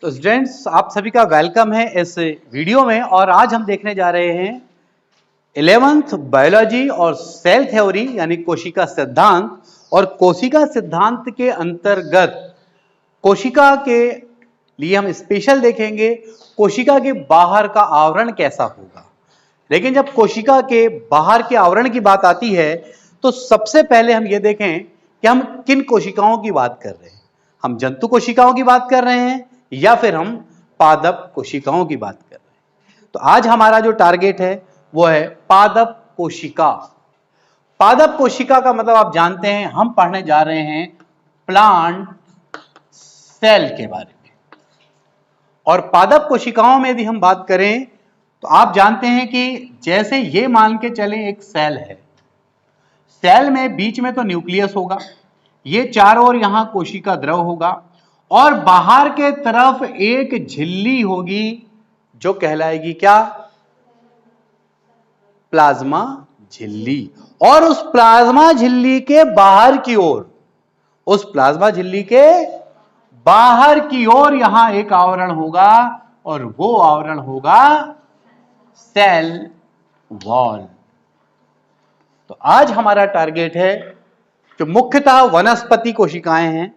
तो स्टूडेंट्स, आप सभी का वेलकम है इस वीडियो में। और आज हम देखने जा रहे हैं 11th बायोलॉजी और सेल थ्योरी यानी कोशिका सिद्धांत। और कोशिका सिद्धांत के अंतर्गत कोशिका के लिए हम स्पेशल देखेंगे कोशिका के बाहर का आवरण कैसा होगा। लेकिन जब कोशिका के बाहर के आवरण की बात आती है तो सबसे पहले हम ये देखें कि हम किन कोशिकाओं की बात कर रहे हैं। हम जंतु कोशिकाओं की बात कर रहे हैं या फिर हम पादप कोशिकाओं की बात कर रहे हैं। तो आज हमारा जो टारगेट है वो है पादप कोशिका। पादप कोशिका का मतलब आप जानते हैं, हम पढ़ने जा रहे हैं प्लांट सेल के बारे में। और पादप कोशिकाओं में यदि हम बात करें तो आप जानते हैं कि जैसे ये मान के चलें एक सेल है, सेल में बीच में तो न्यूक्लियस होगा, ये चारों ओर यहां कोशिका द्रव होगा और बाहर के तरफ एक झिल्ली होगी जो कहलाएगी क्या? प्लाज्मा झिल्ली। और उस प्लाज्मा झिल्ली के बाहर की ओर, उस प्लाज्मा झिल्ली के बाहर की ओर यहां एक आवरण होगा और वो आवरण होगा सेल वॉल। तो आज हमारा टारगेट है जो मुख्यतः वनस्पति कोशिकाएं हैं,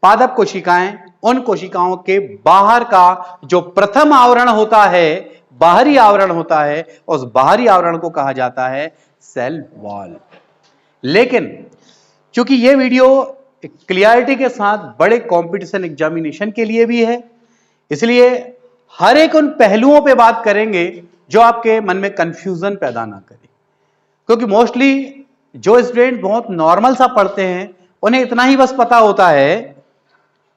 पादप कोशिकाएं, उन कोशिकाओं के बाहर का जो प्रथम आवरण होता है, बाहरी आवरण होता है, उस बाहरी आवरण को कहा जाता है सेल वॉल। लेकिन चूंकि यह वीडियो क्लियरिटी के साथ बड़े कंपटीशन एग्जामिनेशन के लिए भी है, इसलिए हर एक उन पहलुओं पे बात करेंगे जो आपके मन में कंफ्यूजन पैदा ना करे। क्योंकि मोस्टली जो स्टूडेंट बहुत नॉर्मल सा पढ़ते हैं उन्हें इतना ही बस पता होता है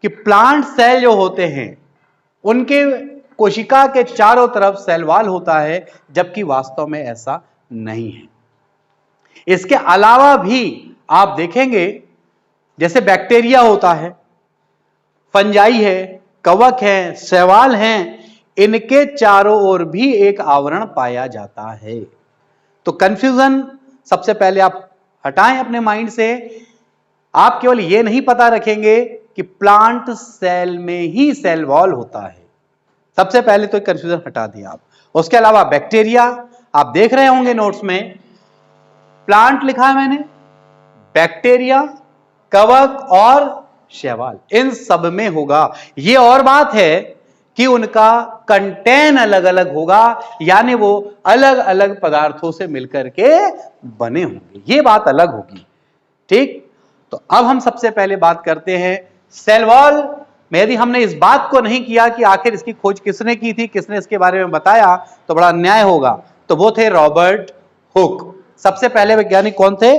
कि प्लांट सेल जो होते हैं उनके कोशिका के चारों तरफ सेल वॉल होता है, जबकि वास्तव में ऐसा नहीं है। इसके अलावा भी आप देखेंगे जैसे बैक्टीरिया होता है, फंजाई है, कवक है, शैवाल हैं, इनके चारों ओर भी एक आवरण पाया जाता है। तो कंफ्यूजन सबसे पहले आप हटाएं अपने माइंड से। आप केवल यह नहीं पता रखेंगे कि प्लांट सेल में ही सेल वॉल होता है, सबसे पहले तो कंफ्यूजन हटा दिया आप। उसके अलावा बैक्टीरिया, आप देख रहे होंगे नोट्स में प्लांट लिखा है मैंने, बैक्टीरिया, कवक और शैवाल, इन सब में होगा। यह और बात है कि उनका कंटेन अलग अलग होगा, यानी वो अलग अलग पदार्थों से मिलकर के बने होंगे, ये बात अलग होगी। ठीक, तो अब हम सबसे पहले बात करते हैं सेल वॉल में। यदि हमने इस बात को नहीं किया कि आखिर इसकी खोज किसने की थी, किसने इसके बारे में बताया, तो बड़ा अन्याय होगा। तो वो थे रॉबर्ट हुक। सबसे पहले वैज्ञानिक कौन थे?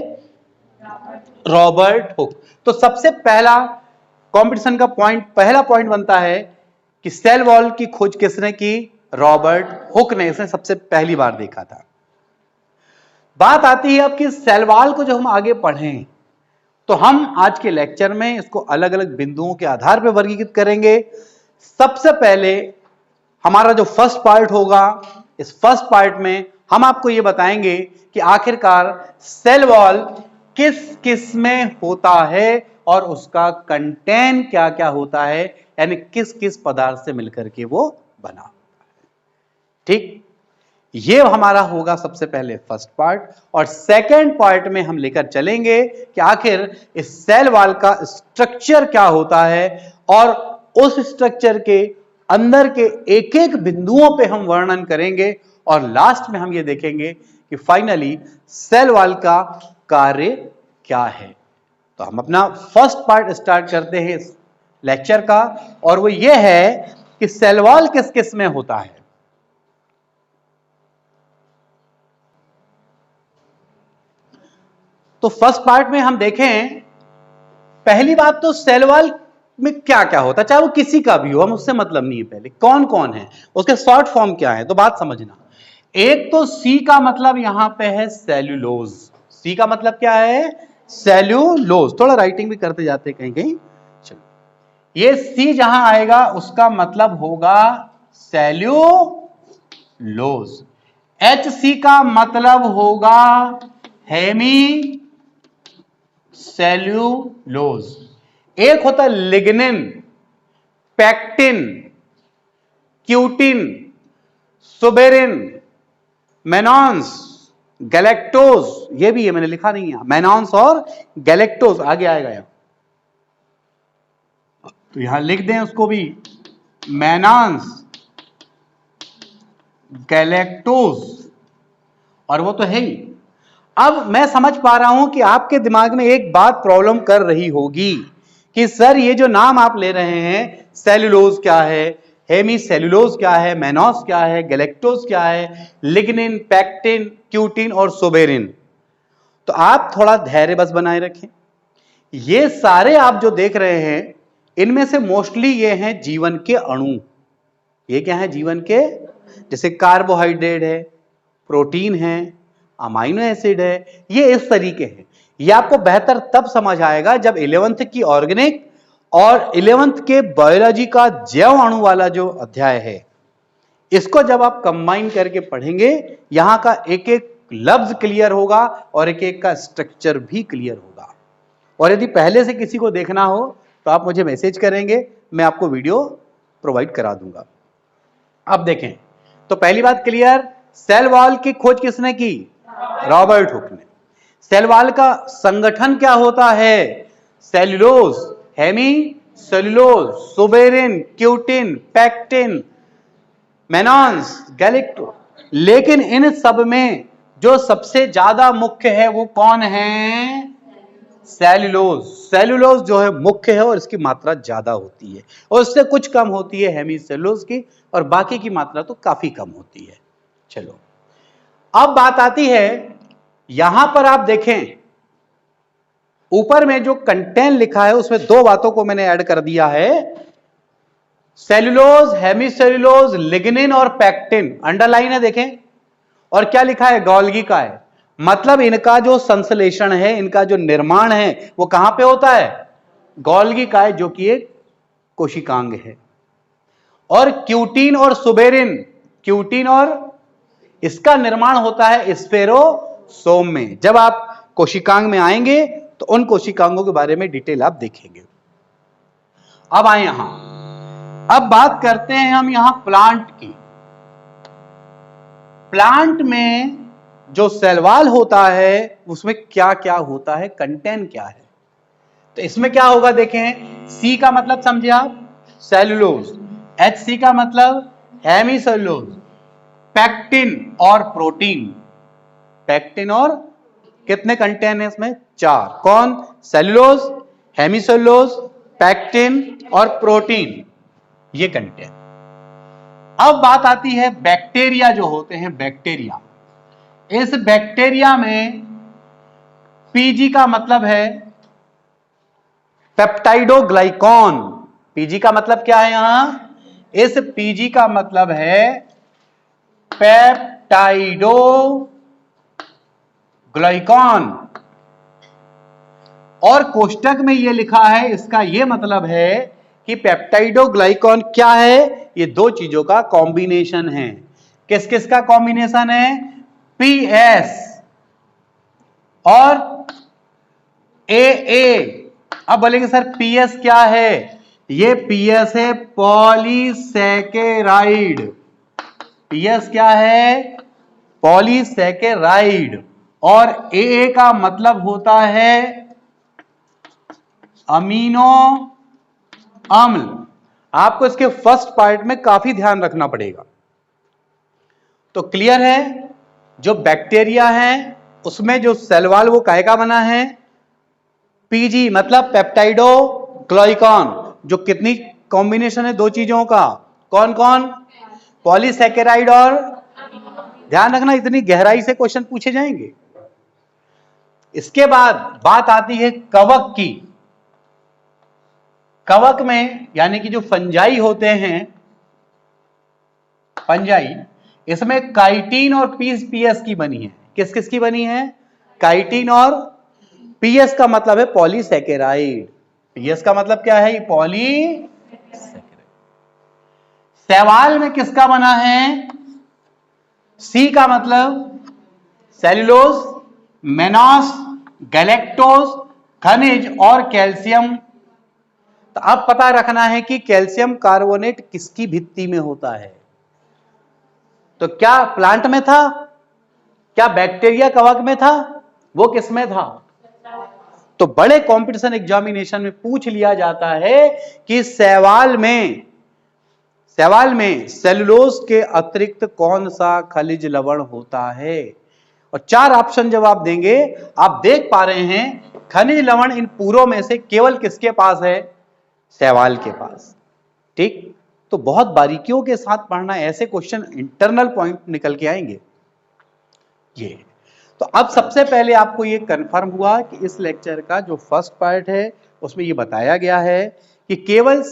Robert Hooke. तो सबसे पहला कंपटीशन का पॉइंट, पहला पॉइंट बनता है कि सेल वॉल की खोज किसने की? रॉबर्ट हुक ने। इसने सबसे पहली बार देखा था। बात आती है अब कि सेल वॉल को जो हम आगे पढ़ें तो हम आज के लेक्चर में इसको अलग अलग बिंदुओं के आधार पर वर्गीकृत करेंगे। सबसे पहले हमारा जो फर्स्ट पार्ट होगा, इस फर्स्ट पार्ट में हम आपको यह बताएंगे कि आखिरकार सेल वॉल किस किस में होता है और उसका कंटेंट क्या क्या होता है, यानी किस किस पदार्थ से मिलकर के वो बना होता है। ठीक, ये हमारा होगा सबसे पहले फर्स्ट पार्ट। और सेकेंड पार्ट में हम लेकर चलेंगे कि आखिर इस सेल वॉल का स्ट्रक्चर क्या होता है और उस स्ट्रक्चर के अंदर के एक एक बिंदुओं पे हम वर्णन करेंगे। और लास्ट में हम ये देखेंगे कि फाइनली सेल वॉल का कार्य क्या है। तो हम अपना फर्स्ट पार्ट स्टार्ट करते हैं इस लेक्चर का, और वो ये है कि सेल वॉल किस किस में होता है। तो फर्स्ट पार्ट में हम देखें, पहली बात तो सेल वॉल में क्या क्या होता है, चाहे वो किसी का भी हो, हम उससे मतलब नहीं है। पहले कौन कौन है, उसके शॉर्ट फॉर्म क्या है, तो बात समझना। एक तो सी का मतलब यहां पे है सेल्यूलोज। सी का मतलब क्या है? सेल्यूलोज। थोड़ा राइटिंग भी करते जाते कहीं कहीं। चलो, ये सी जहां आएगा उसका मतलब होगा सेल्यूलोज। एच सी का मतलब होगा हेमी सेल्यूलोज। एक होता है lignin, pectin, cutin, suberin, mannans, galactose, ये भी है, मैंने लिखा नहीं है, मेनॉन्स और गैलेक्टोज आगे आएगा यहां, तो यहां लिख दें उसको भी, मेनॉन्स, गैलेक्टोज, और वो तो है ही। अब मैं समझ पा रहा हूं कि आपके दिमाग में एक बात प्रॉब्लम कर रही होगी कि सर ये जो नाम आप ले रहे हैं, सेलुलोज क्या है, हेमी सेलुलोज क्या है, मेनॉस क्या है, गैलेक्टोज क्या है, लिग्निन, पैक्टिन, क्यूटिन और सुबेरिन। तो आप थोड़ा धैर्य बस बनाए रखें। ये सारे आप जो देख रहे हैं, इनमें से मोस्टली ये हैं जीवन के अणु। ये क्या है जीवन के, जैसे कार्बोहाइड्रेट है, प्रोटीन है, अमाइनो एसिड है, ये इस तरीके हैं। ये आपको बेहतर तब समझ आएगा जब 11th की ऑर्गेनिक और 11th के बायोलॉजी का जैव अणु वाला जो अध्याय है, इसको जब आप कंबाइन करके पढ़ेंगे, यहां का एक एक लफ्ज क्लियर होगा और एक एक का स्ट्रक्चर भी क्लियर होगा। और यदि पहले से किसी को देखना हो तो आप मुझे मैसेज करेंगे, मैं आपको वीडियो प्रोवाइड करा दूंगा। अब देखें, तो पहली बात क्लियर, सेल वॉल की खोज किसने की? रॉबर्ट हुक ने। सेल वॉल का संगठन क्या होता है? Cellulose, hemicellulose, suberin, cutin, pectin, mannans, galacto. लेकिन इन सब में जो सबसे ज्यादा मुख्य है वो कौन है? सेल्यूलोज। सेल्यूलोज जो है मुख्य है और इसकी मात्रा ज्यादा होती है, और इससे कुछ कम होती है हेमी सेल्यूलोज की, और बाकी की मात्रा तो काफी कम होती है। चलो, अब बात आती है, यहां पर आप देखें ऊपर में जो कंटेंट लिखा है उसमें दो बातों को मैंने ऐड कर दिया है, सेल्यूलोज, हेमीसेल्यूलोज, लिग्निन और पैक्टिन, अंडरलाइन है देखें, और क्या लिखा है? गोल्गी का है। मतलब इनका जो संश्लेषण है, इनका जो निर्माण है, वो कहां पे होता है? गोल्गी का है, जो कि एक कोशिकांग है। और क्यूटिन और सुबेरिन, क्यूटिन और इसका निर्माण होता है स्फेरोसोम में। जब आप कोशिकांग में आएंगे तो उन कोशिकांगों के बारे में डिटेल आप देखेंगे। अब आए यहां, अब बात करते हैं हम यहां प्लांट की। प्लांट में जो सेल वॉल होता है उसमें क्या क्या होता है, कंटेंट क्या है? तो इसमें क्या होगा देखें, सी का मतलब समझे आप, सेल्यूलोज, एच सी का मतलब हेमी सेल्यूलोज, पैक्टिन और प्रोटीन। पैक्टिन और कितने कंटेंट है इसमें? 4। कौन? सेल्यूलोज, हेमीसेल्यूलोज, पैक्टिन और प्रोटीन, ये कंटेंट। अब बात आती है बैक्टीरिया जो होते हैं, बैक्टीरिया। इस बैक्टीरिया में पीजी का मतलब है पेप्टाइडोग्लाइकॉन। पीजी का मतलब क्या है यहां? इस पीजी का मतलब है पेप्टाइडोग्लाइकॉन, और कोष्टक में यह लिखा है, इसका यह मतलब है कि पेप्टाइडोग्लाइकॉन क्या है? ये दो चीजों का कॉम्बिनेशन है। किस किस का कॉम्बिनेशन है? पीएस और ए। अब बोलेंगे सर पीएस क्या है? ये पीएस है पॉलीसैकेराइड। पीएस क्या है? पॉलीसैकेराइड। और ए का मतलब होता है अमीनो अम्ल। आपको इसके फर्स्ट पार्ट में काफी ध्यान रखना पड़ेगा। तो क्लियर है, जो बैक्टीरिया है उसमें जो सेल वॉल वो काहे का बना है? पीजी मतलब पेप्टाइडोग्लाइकॉन। जो कितनी कॉम्बिनेशन है दो चीजों का? कौन कौन? पॉलीसैकेराइड और, ध्यान रखना इतनी गहराई से क्वेश्चन पूछे जाएंगे। इसके बाद बात आती है कवक की। कवक में यानी कि जो फंजाई होते हैं, फंजाई, इसमें काइटिन और पीएस की बनी है। किस किस की बनी है? काइटिन और पीएस का मतलब है पॉलीसैकेराइड। पीएस का मतलब क्या है? पॉलीसैकेराइड। शैवाल में किसका बना है? सी का मतलब सेल्यूलोज, मेनॉस, गैलेक्टोज, खनिज और कैल्शियम। तो अब पता रखना है कि कैल्शियम कार्बोनेट किसकी भित्ति में होता है। तो क्या प्लांट में था, क्या बैक्टीरिया कवक में था, वो किसमें था? तो बड़े कंपटीशन एग्जामिनेशन में पूछ लिया जाता है कि शैवाल में सेलुलोज के अतिरिक्त कौन सा खनिज लवण होता है। और 4 ऑप्शन जब आप देंगे, आप देख पा रहे हैं खनिज लवण इन पूरों में से केवल किसके पास है? शैवाल के पास। ठीक, तो बहुत बारीकियों के साथ पढ़ना, ऐसे क्वेश्चन इंटरनल पॉइंट निकल के आएंगे ये। तो अब सबसे पहले आपको ये कंफर्म हुआ कि इस लेक्चर का जो फर्स्ट पार्ट है उसमें ये बताया गया है कि केवल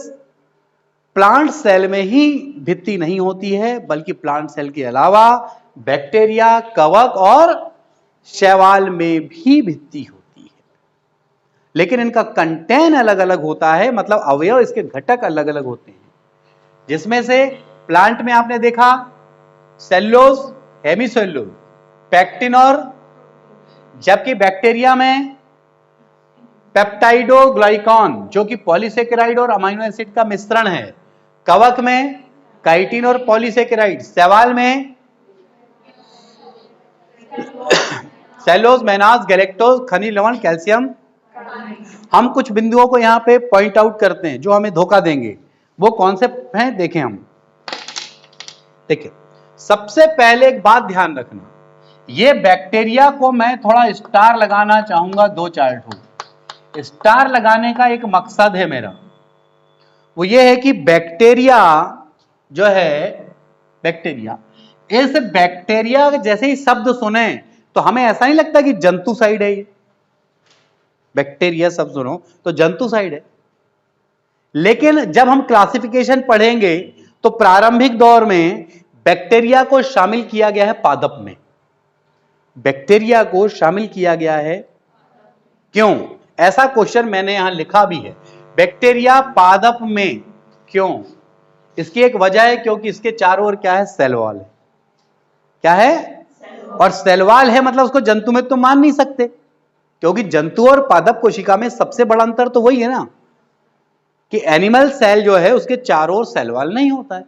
प्लांट सेल में ही भित्ति नहीं होती है, बल्कि प्लांट सेल के अलावा बैक्टीरिया, कवक और शैवाल में भी भित्ति होती है। लेकिन इनका कंटेंट अलग अलग होता है, मतलब अवयव, इसके घटक अलग अलग होते हैं। जिसमें से प्लांट में आपने देखा सेल्यूलोज, हेमीसेल्यूलोज, पैक्टिन, और जबकि बैक्टीरिया में पेप्टाइडोग्लाइकॉन जो कि पॉलीसेकेराइड और अमीनो एसिड का मिश्रण है। कवक में काइटिन और पॉलीसेकेराइड। शैवाल में सेल्यूलोज, मैनाज, गैलेक्टोज, खनिज लवण, कैल्शियम। हम कुछ बिंदुओं को यहां पे पॉइंट आउट करते हैं जो हमें धोखा देंगे। वो कौन से हैं देखें हम। देखिए, सबसे पहले एक बात ध्यान रखना, ये बैक्टीरिया को मैं थोड़ा स्टार लगाना चाहूंगा, 2 चार्ट हो। स्टार लगाने का एक मकसद है मेरा, वो ये है कि बैक्टीरिया जो है, बैक्टीरिया, इस बैक्टीरिया जैसे ही शब्द सुने तो हमें ऐसा नहीं लगता कि जंतुसाइड है ये। बैक्टीरिया शब्द सुनो तो जंतुसाइड है, लेकिन जब हम क्लासिफिकेशन पढ़ेंगे तो प्रारंभिक दौर में बैक्टीरिया को शामिल किया गया है पादप में। बैक्टीरिया को शामिल किया गया है, क्यों? ऐसा क्वेश्चन मैंने यहां लिखा भी है, बैक्टीरिया पादप में क्यों? इसकी एक वजह है, क्योंकि इसके चारों ओर क्या है? सेल वॉल है। क्या है? और सेल वॉल है, मतलब उसको जंतु में तो मान नहीं सकते, क्योंकि जंतु और पादप कोशिका में सबसे बड़ा अंतर तो वही है ना कि एनिमल सेल जो है उसके चारों ओर सेल वॉल नहीं होता है।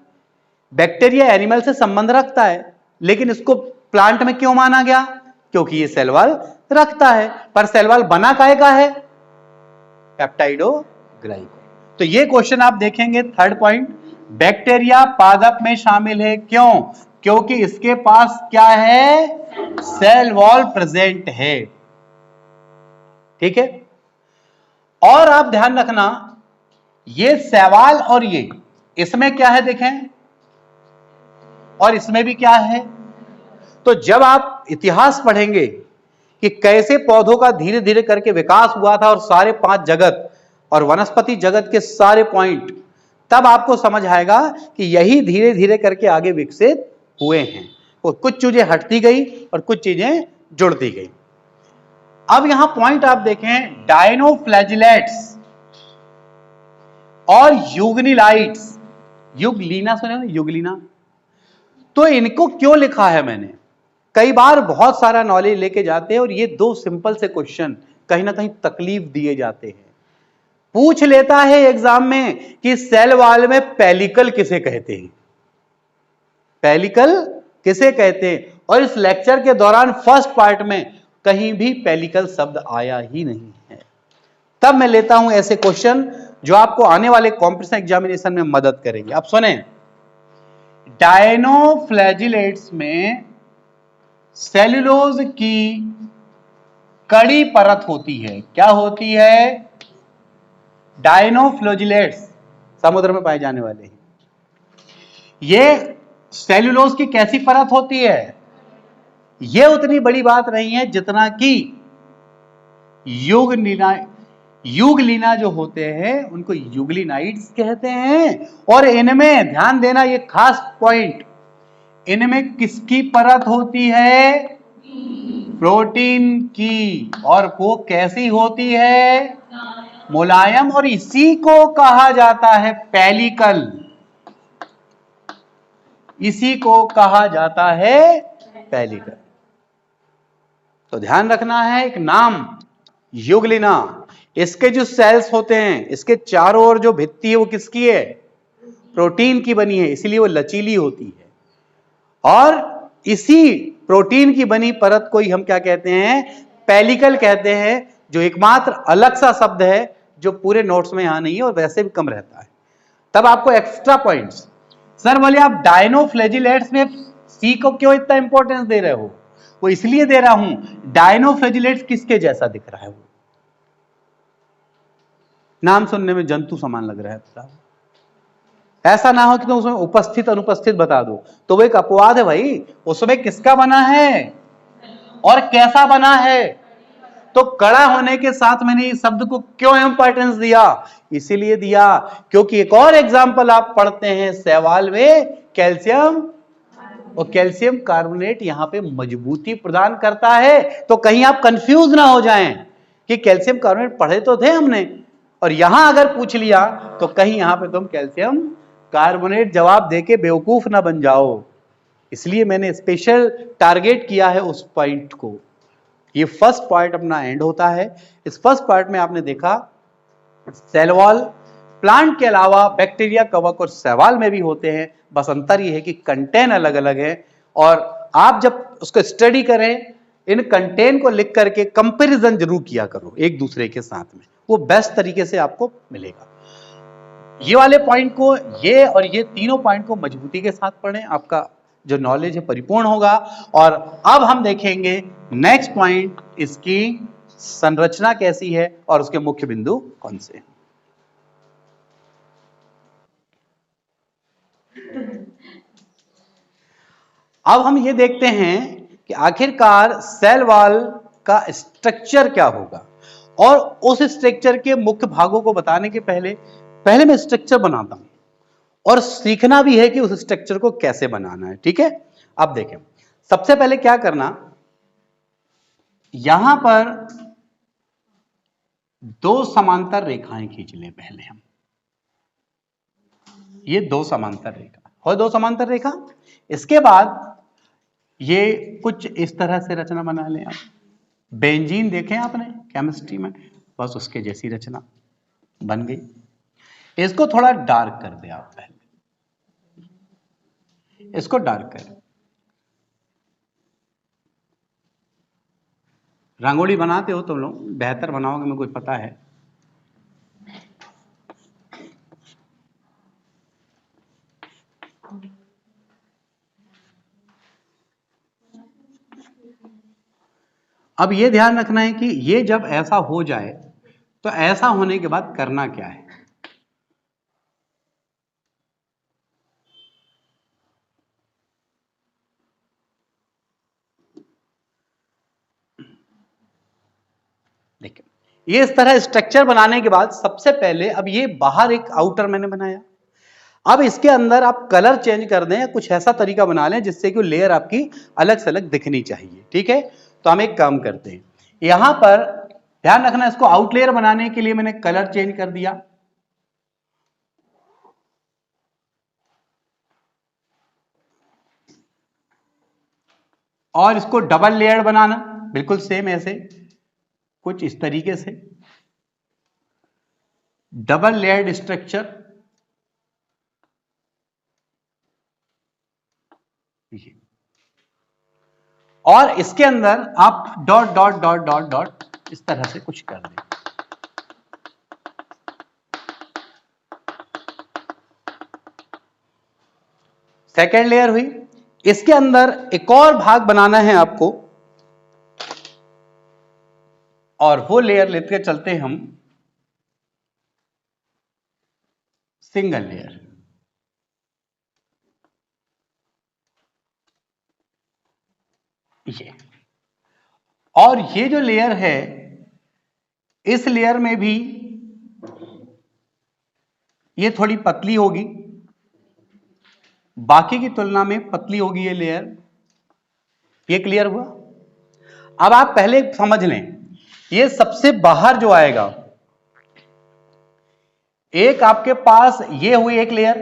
बैक्टीरिया एनिमल से संबंध रखता है, लेकिन इसको प्लांट में क्यों माना गया? क्योंकि ये सेल वॉल रखता है। पर सेल वॉल बना काहे का है? पेप्टाइडोग्लाइकॉन। तो ये क्वेश्चन आप देखेंगे, थर्ड पॉइंट, बैक्टीरिया पादप में शामिल है, क्यों? क्योंकि इसके पास क्या है? सेल वॉल प्रेजेंट है। ठीक है, और आप ध्यान रखना, ये शैवाल और ये, इसमें क्या है देखें, और इसमें भी क्या है। तो जब आप इतिहास पढ़ेंगे कि कैसे पौधों का धीरे धीरे करके विकास हुआ था और सारे 5 जगत और वनस्पति जगत के सारे पॉइंट, तब आपको समझ आएगा कि यही धीरे धीरे करके आगे विकसित हुए हैं, और कुछ चीजें हटती गई और कुछ चीजें जुड़ती गई। अब यहां पॉइंट आप देखें, डायनोफ्लैजिलेट्स और युग्निलाइट्स, युगलीना सुने ना, युगलीना, तो इनको क्यों लिखा है मैंने? कई बार बहुत सारा नॉलेज लेके जाते हैं और ये 2 सिंपल से क्वेश्चन कहीं ना कहीं तकलीफ दिए जाते हैं। पूछ लेता है एग्जाम में कि सेल वॉल में पेलिकल किसे कहते हैं, पेलिकल किसे कहते हैं, और इस लेक्चर के दौरान फर्स्ट पार्ट में कहीं भी पेलिकल शब्द आया ही नहीं है। तब मैं लेता हूं ऐसे क्वेश्चन जो आपको आने वाले कॉम्पिटिशन एग्जामिनेशन में मदद करेंगे। आप सुने, डायनोफ्लैजिलेट्स में सेल्यूलोज की कड़ी परत होती है। क्या होती है? डायनोफ्लैजिलेट्स समुद्र में पाए जाने वाले हैं। ये सेल्यूलोज की कैसी परत होती है? ये उतनी बड़ी बात नहीं है जितना कि युगलीना जो होते हैं उनको युगलिनाइड्स कहते हैं। और इनमें ध्यान देना, ये खास पॉइंट, इनमें किसकी परत होती है? प्रोटीन की। और वो कैसी होती है? मुलायम। और इसी को कहा जाता है पेलिकल, इसी को कहा जाता है पेलिकल। तो ध्यान रखना है, एक नाम युगलिना, इसके जो सेल्स होते हैं, इसके चारों ओर जो भित्ति है वो किसकी है? प्रोटीन की बनी है, इसीलिए वो लचीली होती है। और इसी प्रोटीन की बनी परत को ही हम क्या कहते हैं? पेलिकल कहते हैं, जो एकमात्र अलग सा शब्द है जो पूरे नोट्स में यहां नहीं है और वैसे भी कम रहता है। तब आपको एक्स्ट्रा पॉइंट्स। सर बोले आप डायनोफ्लैजिलेट्स में सी को क्यों इतना इंपॉर्टेंस दे रहे हो? वो इसलिए दे रहा हूं, डायनोफ्लैजिलेट्स किसके जैसा दिख रहा है? वो नाम सुनने में जंतु समान लग रहा है। ऐसा ना हो कि तुम उसमें उपस्थित अनुपस्थित बता दो, तो वो एक अपवाद है भाई। उसमें किसका बना है और कैसा बना है? तो कड़ा होने के साथ मैंने इस शब्द को क्यों इंपॉर्टेंस दिया? इसीलिए दिया क्योंकि एक और एग्जांपल आप पढ़ते हैं सवाल में, कैल्शियम, और कैल्शियम कार्बोनेट यहां पे मजबूती प्रदान करता है। तो कहीं आप कंफ्यूज ना हो जाएं कि कैल्शियम कार्बोनेट पढ़े तो थे हमने, और यहां अगर पूछ लिया तो कहीं यहां पे तुम कैल्शियम कार्बोनेट जवाब देके बेवकूफ ना बन जाओ। इसलिए मैंने स्पेशल टारगेट किया है उस पॉइंट को। ये फर्स्ट पार्ट अपना एंड होता है। इस फर्स्ट पार्ट में आपने देखा सेल वॉल प्लांट के अलावा बैक्टीरिया, कवक और शैवाल में भी होते हैं, बस अंतर ये है कि कंटेन अलग अलग है। और आप जब उसको स्टडी करें, इन कंटेन को लिख करके कंपैरिजन जरूर किया करो एक दूसरे के साथ में, वो बेस्ट तरीके से आपको मिलेगा। ये वाले पॉइंट को, ये और ये तीनों पॉइंट को मजबूती के साथ पढ़ें, आपका जो नॉलेज है परिपूर्ण होगा। और अब हम देखेंगे नेक्स्ट पॉइंट, इसकी संरचना कैसी है और उसके मुख्य बिंदु कौन से हैं। अब हम ये देखते हैं कि आखिरकार सेल वॉल का स्ट्रक्चर क्या होगा, और उस स्ट्रक्चर के मुख्य भागों को बताने के पहले मैं स्ट्रक्चर बनाता हूं, और सीखना भी है कि उस स्ट्रक्चर को कैसे बनाना है। ठीक है, अब देखें, सबसे पहले क्या करना, यहां पर दो समांतर रेखाएं खींच लें पहले हम। ये दो समांतर रेखा और दो समांतर रेखा, इसके बाद ये कुछ इस तरह से रचना बना लें आप। बेंजीन देखें आपने केमिस्ट्री में, बस उसके जैसी रचना बन गई। इसको थोड़ा डार्क कर दे आप, पहले इसको डार्क कर। रंगोली बनाते हो तुम लोग, बेहतर बनाओगे मेरे को पता है। अब ये ध्यान रखना है कि ये जब ऐसा हो जाए तो ऐसा होने के बाद करना क्या है। देखिए, ये इस तरह स्ट्रक्चर बनाने के बाद सबसे पहले, अब ये बाहर एक आउटर मैंने बनाया, अब इसके अंदर आप कलर चेंज कर दें या कुछ ऐसा तरीका बना लें जिससे कि लेयर आपकी अलग से अलग दिखनी चाहिए। ठीक है, तो हम एक काम करते हैं, यहां पर ध्यान रखना, इसको आउट लेयर बनाने के लिए मैंने कलर चेंज कर दिया, और इसको डबल लेयर बनाना, बिल्कुल सेम ऐसे कुछ इस तरीके से डबल लेयर्ड स्ट्रक्चर। और इसके अंदर आप dot dot dot dot dot इस तरह से कुछ कर दें। सेकेंड लेयर हुई, इसके अंदर एक और भाग बनाना है आपको, और वो लेयर लेते चलते हम सिंगल लेयर। ये और ये जो लेयर है, इस लेयर में भी ये थोड़ी पतली होगी, बाकी की तुलना में पतली होगी ये लेयर। ये क्लियर हुआ? अब आप पहले समझ लें, ये सबसे बाहर जो आएगा, एक आपके पास ये हुई एक लेयर,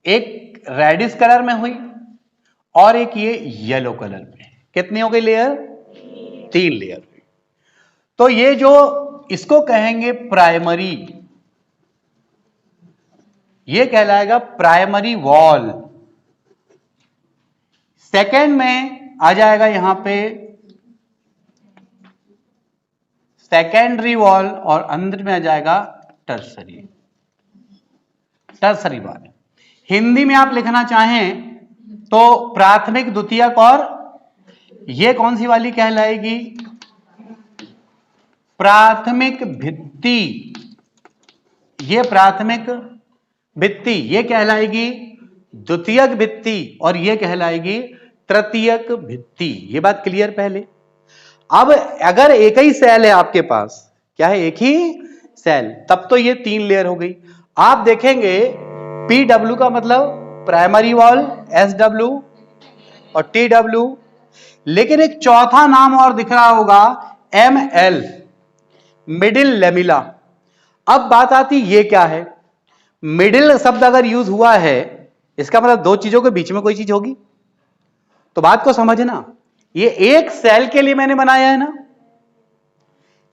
एक रेडिश कलर में हुई, और एक ये येलो कलर में। कितनी हो गई लेयर? 3 लेयर हुई। तो ये जो इसको कहेंगे प्राइमरी, ये कहलाएगा प्राइमरी वॉल। सेकेंड में आ जाएगा यहां पे सेकेंडरी वॉल और अंदर में आ जाएगा टर्सरी, टर्सरी वॉल। हिंदी में आप लिखना चाहें तो प्राथमिक, द्वितीयक और ये कौन सी वाली कहलाएगी? प्राथमिक भित्ति, ये प्राथमिक भित्ति ये कहलाएगी द्वितीयक भित्ति और ये कहलाएगी तृतीयक भित्ति। ये बात क्लियर पहले। अब अगर एक ही सेल है आपके पास, क्या है? एक ही सेल, तब तो ये 3 लेयर हो गई। आप देखेंगे PW का मतलब प्राइमरी वॉल, SW और TW, लेकिन एक चौथा नाम और दिख रहा होगा ML, मिडिल लेमिला। अब बात आती ये क्या है? मिडिल शब्द अगर यूज हुआ है, इसका मतलब दो चीजों के बीच में कोई चीज होगी। तो बात को समझना, ये एक सेल के लिए मैंने बनाया है ना,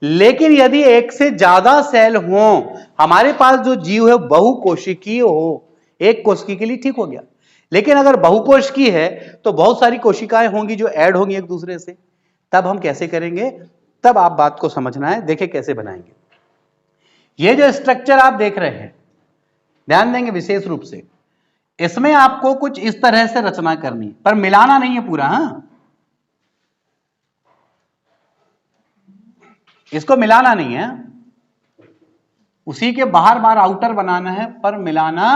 लेकिन यदि एक से ज्यादा सेल हो, हमारे पास जो जीव है बहुकोशिकीय हो, एक कोशिकी के लिए ठीक हो गया, लेकिन अगर बहुकोशिकीय है तो बहुत सारी कोशिकाएं होंगी जो ऐड होंगी एक दूसरे से, तब हम कैसे करेंगे? तब आप बात को समझना है, देखें कैसे बनाएंगे। ये जो स्ट्रक्चर आप देख रहे हैं, ध्यान देंगे विशेष रूप से, इसमें आपको कुछ इस तरह से रचना करनी, पर मिलाना नहीं है पूरा। हाँ, इसको मिलाना नहीं है, उसी के बाहर बाहर आउटर बनाना है, पर मिलाना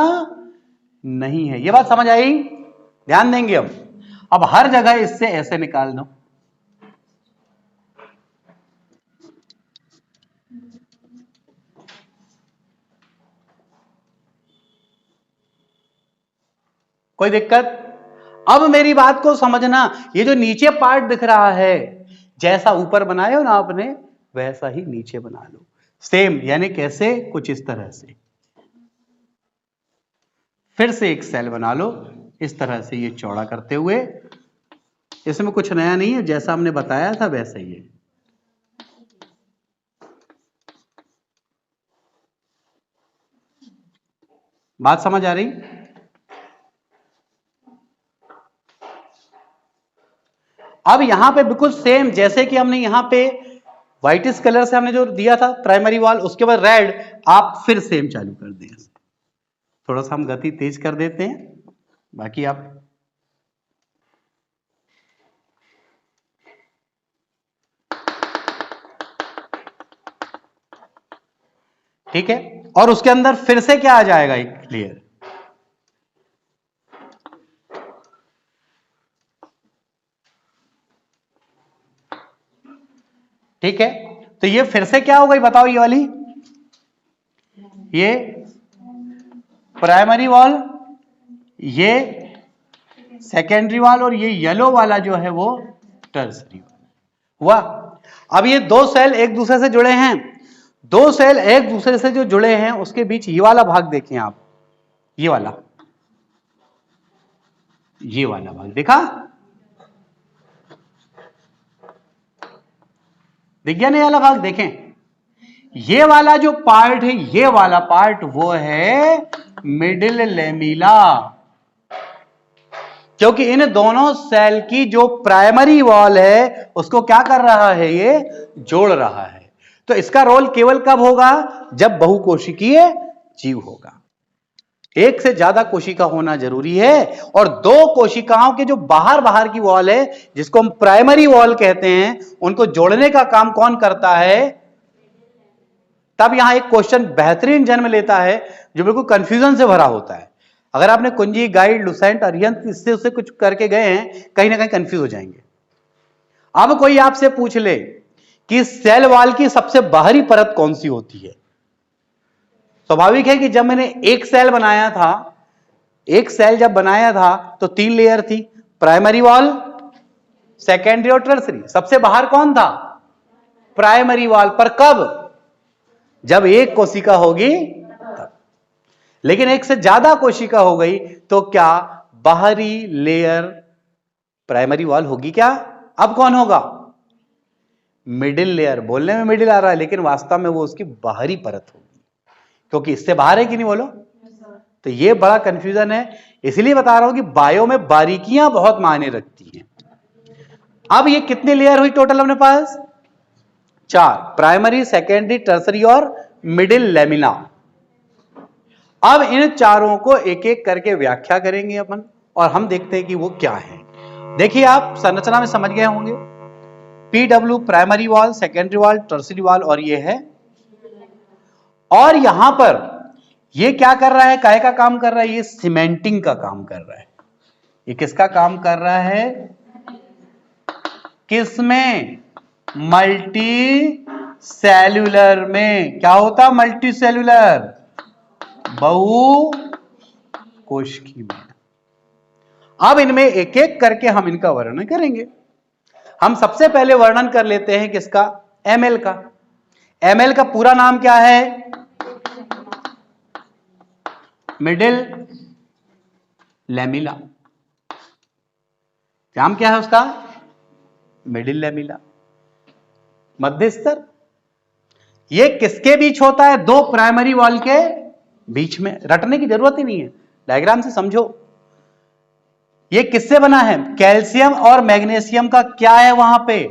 नहीं है। यह बात समझ आई? ध्यान देंगे। अब हर जगह इससे ऐसे निकाल दो। कोई दिक्कत? अब मेरी बात को समझना, ये जो नीचे पार्ट दिख रहा है, जैसा ऊपर बनाए हो ना आपने, वैसा ही नीचे बना लो, सेम। यानी कैसे? कुछ इस तरह से। फिर से एक सेल बना लो इस तरह से, ये चौड़ा करते हुए। इसमें कुछ नया नहीं है, जैसा हमने बताया था वैसा ही है। बात समझ आ रही? अब यहां पे बिल्कुल सेम, जैसे कि हमने यहां पे व्हाइटिश कलर से हमने जो दिया था प्राइमरी वॉल, उसके बाद रेड, आप फिर सेम चालू कर दें। थोड़ा सा हम गति तेज कर देते हैं, बाकी आप ठीक है। और उसके अंदर फिर से क्या आ जाएगा? एक लेयर। ठीक है, तो ये फिर से क्या हो गई बताओ? ये वाली, ये प्राइमरी वॉल, ये सेकेंडरी वॉल, और ये येलो वाला जो है वो टर्सरी वॉल हुआ। अब ये दो सेल एक दूसरे से जुड़े हैं, दो सेल एक दूसरे से जो जुड़े हैं उसके बीच ये वाला भाग देखें आप, ये वाला भाग देखा? दिख गया? नहीं वाला भाग देखें, ये वाला जो पार्ट है, ये वाला पार्ट वो है मिडिल लेमिला, क्योंकि इन दोनों सेल की जो प्राइमरी वॉल है उसको क्या कर रहा है? ये जोड़ रहा है। तो इसका रोल केवल कब होगा? जब बहुकोशिकीय जीव होगा। एक से ज्यादा कोशिका होना जरूरी है, और दो कोशिकाओं के जो बाहर बाहर की वॉल है, जिसको हम प्राइमरी वॉल कहते हैं, उनको जोड़ने का काम कौन करता है? तब यहां एक क्वेश्चन बेहतरीन जन्म लेता है जो बिल्कुल कंफ्यूजन से भरा होता है। अगर आपने कुंजी, गाइड, लुसेंट, अरिहंत इससे उससे कुछ करके गए हैं, कहीं ना कहीं कंफ्यूज हो जाएंगे। अब कोई आपसे पूछ ले कि सेल वॉल की सबसे बाहरी परत कौन सी होती है? स्वाभाविक है कि जब मैंने एक सेल बनाया था, एक सेल जब बनाया था तो 3 लेयर थी, प्राइमरी वॉल, सेकेंडरी और टर्सरी। सबसे बाहर कौन था? Primary wall. पर कब? जब एक कोशिका होगी तब। लेकिन एक से ज्यादा कोशिका हो गई तो क्या बाहरी लेयर प्राइमरी वॉल होगी क्या? अब कौन होगा? मिडिल लेयर, बोलने में मिडिल आ रहा है लेकिन वास्तव में वो उसकी बाहरी परत होगी, क्योंकि इससे बाहर है कि नहीं बोलो। तो ये बड़ा कंफ्यूजन है, इसलिए बता रहा हूं कि बायो में बारीकियां बहुत मायने रखती हैं। अब ये कितने लेयर हुई टोटल अपने पास? 4, प्राइमरी, सेकेंडरी, टर्सरी और मिडिल लेमिना। अब इन चारों को एक एक करके व्याख्या करेंगे अपन, और हम देखते हैं कि वो क्या है। देखिए आप संरचना में समझ गए होंगे, PW primary wall, secondary wall, tertiary wall, और ये है। और यहां पर ये क्या कर रहा है, काहे का काम कर रहा है? ये सीमेंटिंग का काम कर रहा है। ये किसका काम कर रहा है? किसमें? मल्टी सेल्यूलर में। क्या होता मल्टी सेल्यूलर? बहु कोशिकी में। अब इनमें एक एक करके हम इनका वर्णन करेंगे। हम सबसे पहले वर्णन कर लेते हैं किसका? एमएल का। एमएल का पूरा नाम क्या है? Middle lamella. नाम क्या है उसका? मिडिल लेमिला, मध्य स्तर। ये किसके बीच होता है? दो प्राइमरी वॉल के बीच में। रटने की जरूरत ही नहीं है, डायग्राम से समझो। ये किससे बना है? कैल्शियम और मैग्नीशियम का क्या है वहां पे?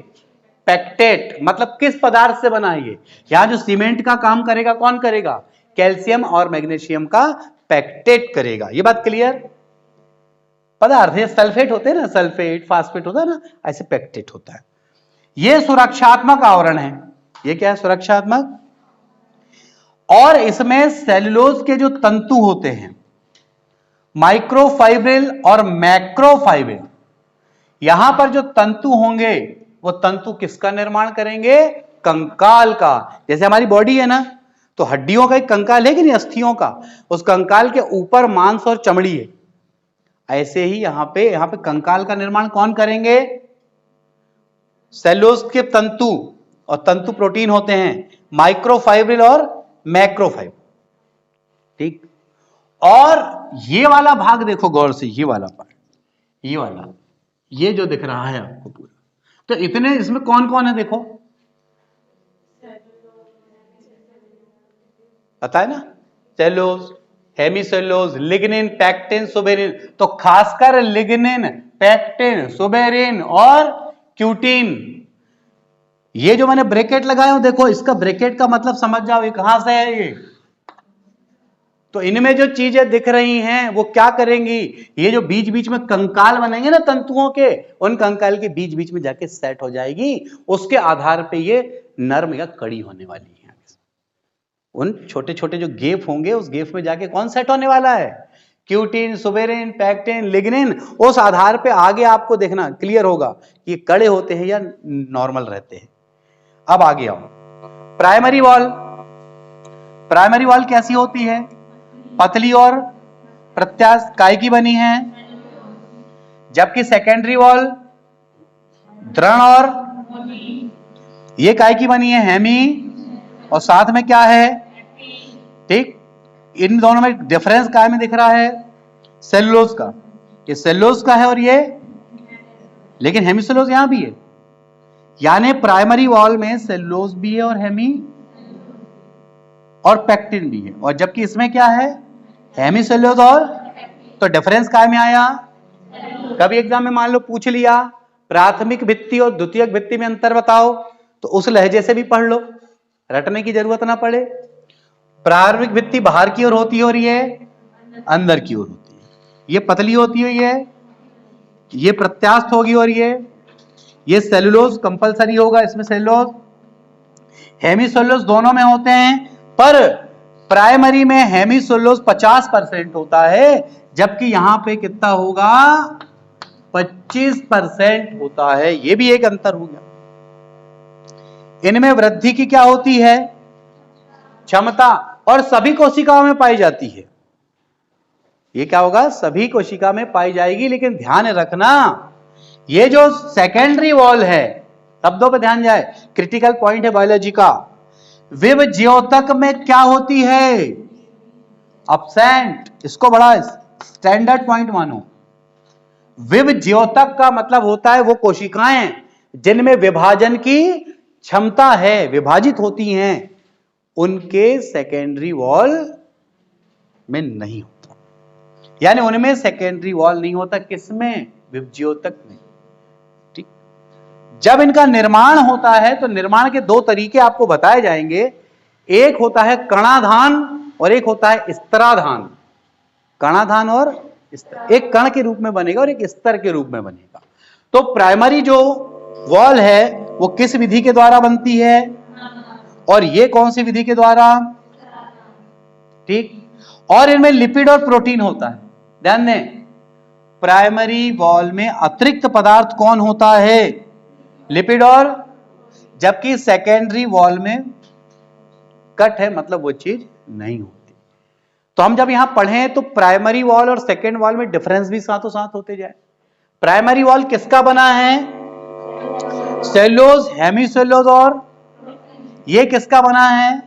पैक्टेट। मतलब किस पदार्थ से बना है ये? यहां जो सीमेंट का काम करेगा कौन करेगा? कैल्शियम और मैग्नीशियम का पैक्टेट करेगा। ये बात क्लियर? पदार्थ है, सल्फेट होते हैं ना, सल्फेट फास्फेट होता है ना, ऐसे पैक्टेट होता है। ये सुरक्षात्मक आवरण है। ये क्या है? सुरक्षात्मक। और इसमें सेल्यूलोज के जो तंतु होते हैं, माइक्रोफाइब्रिल और मैक्रोफाइब्रिल, यहां पर जो तंतु होंगे वो तंतु किसका निर्माण करेंगे? कंकाल का। जैसे हमारी बॉडी है ना, तो हड्डियों का एक कंकाल है कि नहीं, अस्थियों का, उस कंकाल के ऊपर मांस और चमड़ी है। ऐसे ही यहां पे कंकाल का निर्माण कौन करेंगे? सेल्यूलोज के तंतु, और तंतु प्रोटीन होते हैं माइक्रोफाइब्रिल और मैक्रोफाइब्रिल। ठीक। और ये वाला भाग देखो गौर से, ये वाला पार्ट, ये वाला, ये जो दिख रहा है आपको पूरा, तो इतने इसमें कौन कौन है देखो, पता है ना? Cellulose, hemicellulose, lignin, pectin, suberin. तो खासकर लिग्निन, पैक्टिन, सुबेरिन और क्यूटिन, ये जो मैंने ब्रैकेट लगाया हूं देखो, इसका ब्रैकेट का मतलब समझ जाओ ये कहां से है ये। तो इनमें जो चीजें दिख रही हैं वो क्या करेंगी? ये जो बीच बीच में कंकाल बनेंगे ना तंतुओं के, उन कंकाल के बीच बीच में जाके सेट हो जाएगी। उसके आधार पे ये नर्म या कड़ी होने वाली है। उन छोटे छोटे जो गेप होंगे, उस गेप में जाके कौन सेट होने वाला है? Cutin, suberin, pectin, lignin. उस आधार पे आगे आपको देखना क्लियर होगा कि ये कड़े होते हैं या नॉर्मल रहते हैं। अब आगे आओ, प्राइमरी वॉल। प्राइमरी वॉल कैसी होती है? पतली और प्रत्यास्थ, काय की बनी है? जबकि सेकेंडरी वॉल दृढ़ और, ये काय की बनी है? हेमी, और साथ में क्या है? ठीक। इन दोनों में डिफरेंस काय में दिख रहा है? सेल्यूलोज का। ये सेल्यूलोज का है और ये, लेकिन हेमीसेल्यूलोज यहां भी है। यानी प्राइमरी वॉल में सेल्यूलोज भी है और हेमी और पैक्टिन भी है, और जबकि इसमें क्या है? हेमीसेल्यूलोज और, तो डिफरेंस काय में आया? कभी एग्जाम में मान लो पूछ लिया प्राथमिक भित्ति और द्वितीयक भित्ति में अंतर बताओ, तो उस लहजे से भी पढ़ लो, रटने की जरूरत ना पड़े। प्रारंभिक भित्ति बाहर की ओर होती है और ये अंदर की ओर होती है। ये पतली होती है, ये प्रत्यास्थ होगी, और ये सेल्यूलोज कंपलसरी होगा इसमें, सेल्यूलोज हेमीसेल्यूलोज दोनों में होते हैं, पर प्राइमरी में हेमीसेल्यूलोज 50% होता है, जबकि यहां पे कितना होगा? 25% होता है। ये भी एक अंतर हो गया। इनमें वृद्धि की क्या होती है? क्षमता, और सभी कोशिकाओं में पाई जाती है। ये क्या होगा? सभी कोशिका में पाई जाएगी। लेकिन ध्यान रखना, ये जो सेकेंडरी वॉल है, शब्दों पर ध्यान जाए, क्रिटिकल पॉइंट है बायोलॉजी का। विभज्योतक में क्या होती है? एब्सेंट। इसको बड़ा स्टैंडर्ड पॉइंट मानो। विभज्योतक का मतलब होता है वो कोशिकाएं जिनमें विभाजन की क्षमता है, विभाजित होती हैं, उनके सेकेंडरी वॉल में नहीं होता। यानी उनमें सेकेंडरी वॉल नहीं होता। किसमें? विभज्योतक में। ठीक। जब इनका निर्माण होता है तो निर्माण के दो तरीके आपको बताए जाएंगे। एक होता है कणाधान और एक होता है स्तराधान। कणाधान और स्तर, एक कण के रूप में बनेगा और एक स्तर के रूप में बनेगा। तो प्राइमरी जो वॉल है वो किस विधि के द्वारा बनती है, और ये कौन सी विधि के द्वारा? ठीक। और इनमें लिपिड और प्रोटीन होता है। ध्यान दें, प्राइमरी वॉल में अतिरिक्त पदार्थ कौन होता है? लिपिड और, जबकि सेकेंडरी वॉल में कट है, मतलब वो चीज नहीं होती। तो हम जब यहां पढ़ें तो प्राइमरी वॉल और सेकेंड वॉल में डिफरेंस भी साथों साथ होते जाए। प्राइमरी वॉल किसका बना है? सेलुलोज, हेमीसेलुलोज, और ये किसका बना है?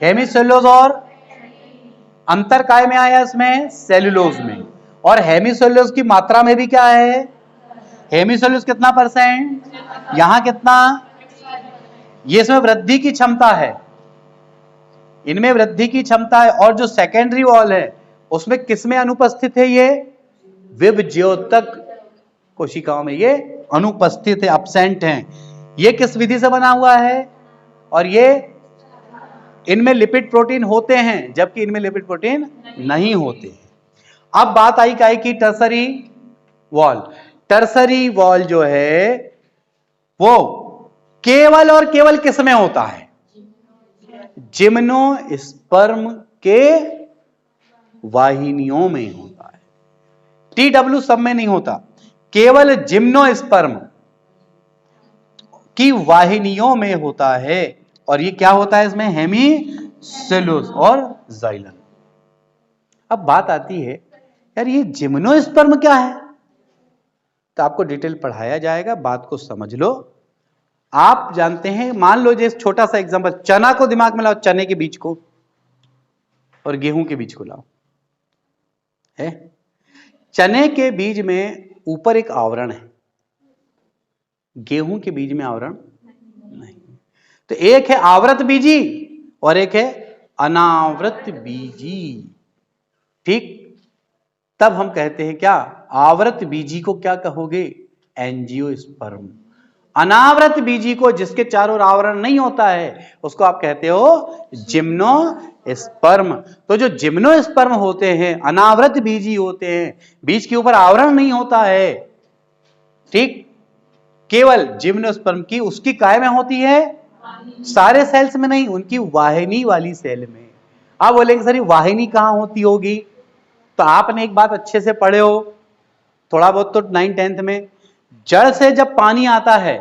हेमीसेलुलोज, और अंतर काय में आया इसमें? सेलुलोज में। और हेमीसेलुलोज की मात्रा में भी क्या है? हेमीसेलुलोज कितना परसेंट? यहां कितना? ये इसमें वृद्धि की क्षमता है, इनमें वृद्धि की क्षमता है। और जो सेकेंडरी वॉल है उसमें किसमें अनुपस्थित है? ये विभज्योतक कोशिकाओं में ये अनुपस्थित है, एब्सेंट है। ये किस विधि से बना हुआ है? और ये, इनमें लिपिड प्रोटीन होते हैं जबकि इनमें लिपिड प्रोटीन नहीं होते हैं। अब बात आई काय की? Tertiary wall. टर्सरी वॉल जो है वो केवल और केवल किसमें होता है? जिम्नोस्पर्म के वाहिनियों में होता है। TW सब में नहीं होता, केवल जिम्नोस्पर्म की वाहिनियों में होता है। और ये क्या होता है इसमें? हेमीसेलुलोज और जाइलम। अब बात आती है, यार ये जिम्नोस्पर्म क्या है? तो आपको डिटेल पढ़ाया जाएगा, बात को समझ लो। आप जानते हैं, मान लो जैसे छोटा सा एग्जांपल, चना को दिमाग में लाओ, चने के बीज को और गेहूं के बीज को लाओ, है? चने के बीज में ऊपर एक आवरण है, गेहूं के बीज में आवरण नहीं। तो एक है आवृत बीजी और एक है अनावृत बीजी। ठीक। तब हम कहते हैं क्या? आवृत बीजी को क्या कहोगे? एंजियोस्पर्म। अनावृत बीजी को, जिसके चारों ओर आवरण नहीं होता है, उसको आप कहते हो जिम्नोस्पर्म। तो जो जिम्नोस्पर्म होते हैं, अनावृत बीजी होते हैं, बीज के ऊपर आवरण नहीं होता है, ठीक, केवल जिम्नोस्पर्म की, उसकी काय में होती है? सारे सेल्स में नहीं, उनकी वाहिनी वाली सेल में। आप बोलेंगे सर वाहिनी कहां होती होगी? तो आपने एक बात अच्छे से पढ़े हो थोड़ा बहुत तो 9th-10th में, जड़ से जब पानी आता है,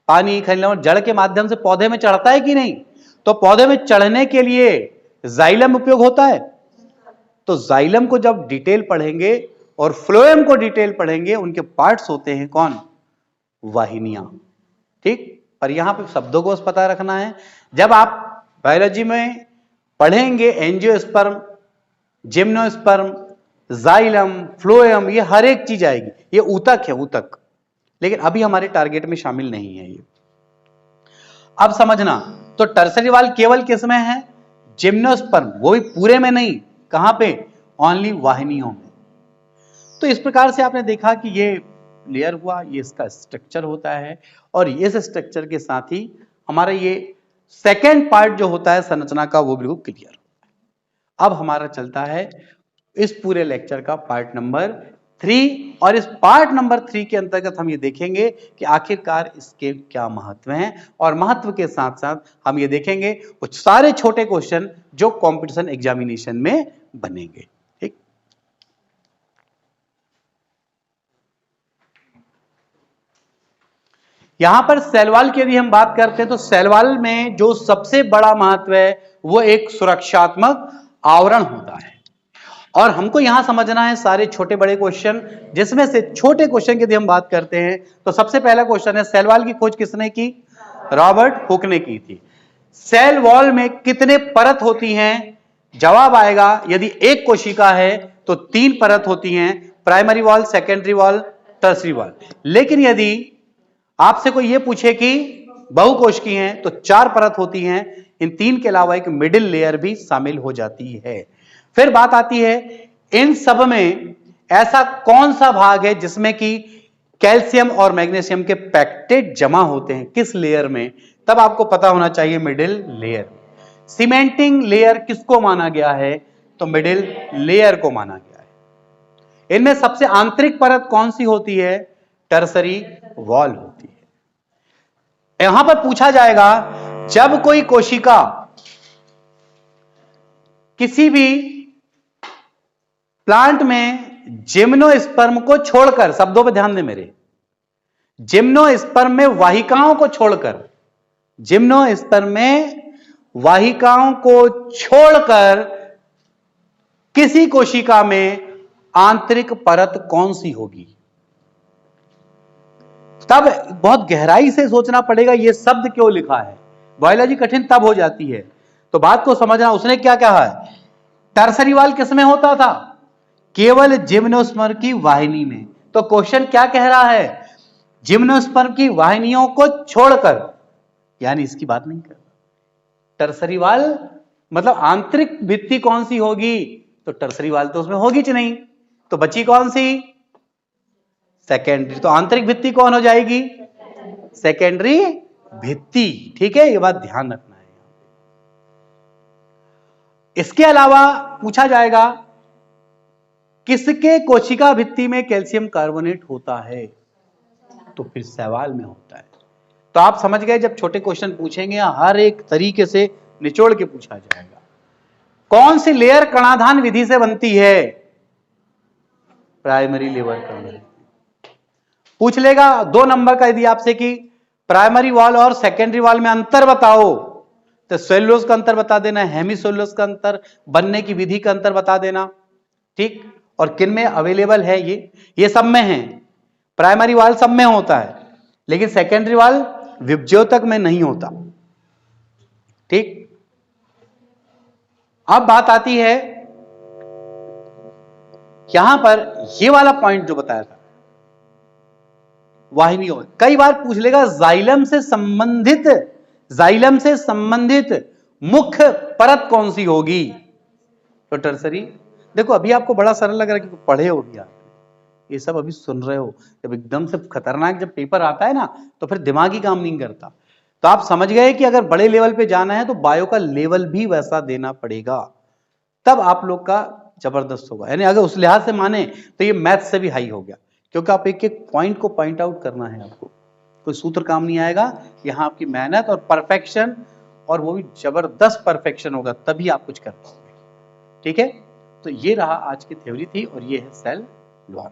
पानी खनिज जड़ के माध्यम से पौधे में चढ़ता है कि नहीं? तो पौधे में चढ़ने के लिए जाइलम उपयोग होता है। तो जाइलम को जब डिटेल पढ़ेंगे और फ्लोएम को डिटेल पढ़ेंगे, उनके पार्ट्स होते हैं कौन? वाहिनियां। ठीक। पर यहां पे शब्दों को पता रखना है। जब आप बायोलॉजी में पढ़ेंगे एंजियोस्पर्म, जिम्नोस्पर्म, जाइलम, फ्लोएम, ये हर एक चीज आएगी। ये ऊतक है, ऊतक, लेकिन अभी हमारे टारगेट में शामिल नहीं है ये। अब समझना, तो टर्सरी वॉल केवल किसमें है? जिम्नोस्पर्म, वो भी पूरे में नहीं। कहां पे? ओनली वाहिनियों में। तो इस प्रकार से आपने देखा कि ये लेयर हुआ, ये इसका स्ट्रक्चर होता है, और इस स्ट्रक्चर के साथ ही हमारा ये सेकेंड पार्ट जो होता है संरचना का, वो बिल्कुल क्लियर होता है। अब हमारा चलता है इस पूरे लेक्चर का पार्ट नंबर 3, और इस पार्ट नंबर 3 के अंतर्गत हम ये देखेंगे कि आखिरकार इसके क्या महत्व हैं, और महत्व के साथ साथ हम ये देखेंगे कुछ सारे छोटे क्वेश्चन जो कंपटीशन एग्जामिनेशन में बनेंगे। ठीक। यहां पर सेल वॉल की यदि हम बात करते हैं तो सेल वॉल में जो सबसे बड़ा महत्व है वो एक सुरक्षात्मक आवरण होता है। और हमको यहां समझना है सारे छोटे बड़े क्वेश्चन, जिसमें से छोटे क्वेश्चन की यदि हम बात करते हैं तो सबसे पहला क्वेश्चन है, सेल वॉल की खोज किसने की? रॉबर्ट हुक ने की थी। सेल वॉल में कितने परत होती हैं? जवाब आएगा, यदि एक कोशिका है तो 3 परत होती हैं, primary wall, secondary wall, tertiary wall. लेकिन यदि आपसे कोई ये पूछे कि बहुकोशिकी हैं तो 4 परत होती हैं, इन 3 के अलावा एक मिडिल लेयर भी शामिल हो जाती है। फिर बात आती है इन सब में ऐसा कौन सा भाग है जिसमें कि कैल्शियम और मैग्नीशियम के पैक्टेट जमा होते हैं, किस लेयर में, तब आपको पता होना चाहिए मिडिल लेयर। सीमेंटिंग लेयर किसको माना गया है, तो मिडिल लेयर को माना गया है। इनमें सबसे आंतरिक परत कौन सी होती है, टर्सरी वॉल होती है। यहां पर पूछा जाएगा जब कोई कोशिका किसी भी प्लांट में जिम्नोस्पर्म को छोड़कर, शब्दों पर ध्यान दें मेरे, जिम्नोस्पर्म में वाहिकाओं को छोड़कर, जिम्नोस्पर्म में वाहिकाओं को छोड़कर किसी कोशिका में आंतरिक परत कौन सी होगी, तब बहुत गहराई से सोचना पड़ेगा यह शब्द क्यों लिखा है। बायोलॉजी कठिन तब हो जाती है, तो बात को समझना। उसने क्या कहा है, टर्सरी वॉल किसमें होता था, केवल जिम्नोस्पर्म की वाहिनी में। तो क्वेश्चन क्या कह रहा है, जिम्नोस्पर्म की वाहिनियों को छोड़कर, यानी इसकी बात नहीं कर रहा। टर्सरी वॉल मतलब आंतरिक भित्ति कौन सी होगी, तो टर्सरी वॉल तो उसमें होगी नहीं, तो बची कौन सी, सेकेंडरी। तो आंतरिक भित्ति कौन हो जाएगी, सेकेंडरी भित्ति। ठीक है, ये बात ध्यान रखना है। इसके अलावा पूछा जाएगा किसके कोशिका भित्ति में कैल्शियम कार्बोनेट होता है, तो फिर शैवाल में होता है। तो आप समझ गए, जब छोटे क्वेश्चन पूछेंगे हर एक तरीके से निचोड़ के पूछा जाएगा। कौन सी लेयर कणाधान विधि से बनती है, प्राइमरी लेयर कणाधान। पूछ लेगा 2 नंबर का यदि आपसे कि प्राइमरी वॉल और सेकेंडरी वॉल में अंतर बताओ, तो सेलुलोज का अंतर बता देना, हेमीसेलुलोज का अंतर, बनने की विधि का अंतर बता देना। ठीक, और किन में अवेलेबल है, ये सब में है। प्राइमरी वॉल सब में होता है, लेकिन सेकेंडरी वॉल विभज्योतक में नहीं होता। ठीक, अब बात आती है यहां पर ये वाला पॉइंट जो बताया था वाहिनियों, कई बार पूछ लेगा जाइलम से संबंधित मुख्य परत कौन सी होगी, तो टर्सरी। देखो अभी आपको बड़ा सरल लग रहा है क्योंकि पढ़े हो भी आप, ये सब अभी सुन रहे हो। जब एकदम से खतरनाक जब पेपर आता है ना, तो फिर दिमाग ही काम नहीं करता। तो आप समझ गए कि अगर बड़े लेवल पे जाना है तो बायो का लेवल भी वैसा देना पड़ेगा, तब आप लोग का जबरदस्त होगा। यानी अगर उस लिहाज से माने तो ये मैथ से भी हाई हो गया, क्योंकि आप एक एक पॉइंट को पॉइंट आउट करना है आपको, कोई सूत्र काम नहीं आएगा। यहां आपकी मेहनत और परफेक्शन, और वो भी जबरदस्त परफेक्शन होगा, तभी आप कुछ कर पाओगे। ठीक है, तो ये रहा आज की थ्योरी थी, और ये है सेल वॉल।